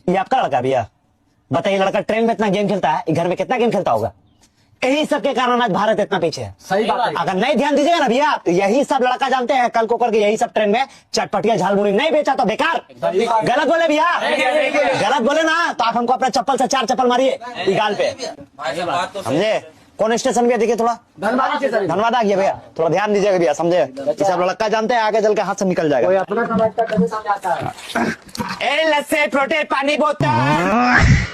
ये आपका लड़का भैया? बताइए, लड़का ट्रेन में इतना गेम खेलता है, घर में कितना गेम खेलता होगा? यही सब के कारण आज भारत इतना पीछे है। सही बात है। अगर नहीं ध्यान दीजिएगा ना भैया, तो यही सब लड़का जानते हैं कल को करके यही सब ट्रेन में चटपटिया झालमुड़ी नहीं बेचा तो बेकार। गलत बोले भैया? गलत बोले ना तो आप हमको अपने चप्पल से 4 चप्पल मारिए गाल पे, समझे? कौन स्टेशन भैया? देखिए थोड़ा धन्यवाद आ गया भैया, थोड़ा ध्यान दीजिएगा भैया, समझे? ये सब लड़का जानते हैं, आगे चल के हाथ से निकल जाएगा। अपना समझता कभी समझाता है। ए लस्सी, प्रोटीन, पानी बोतल।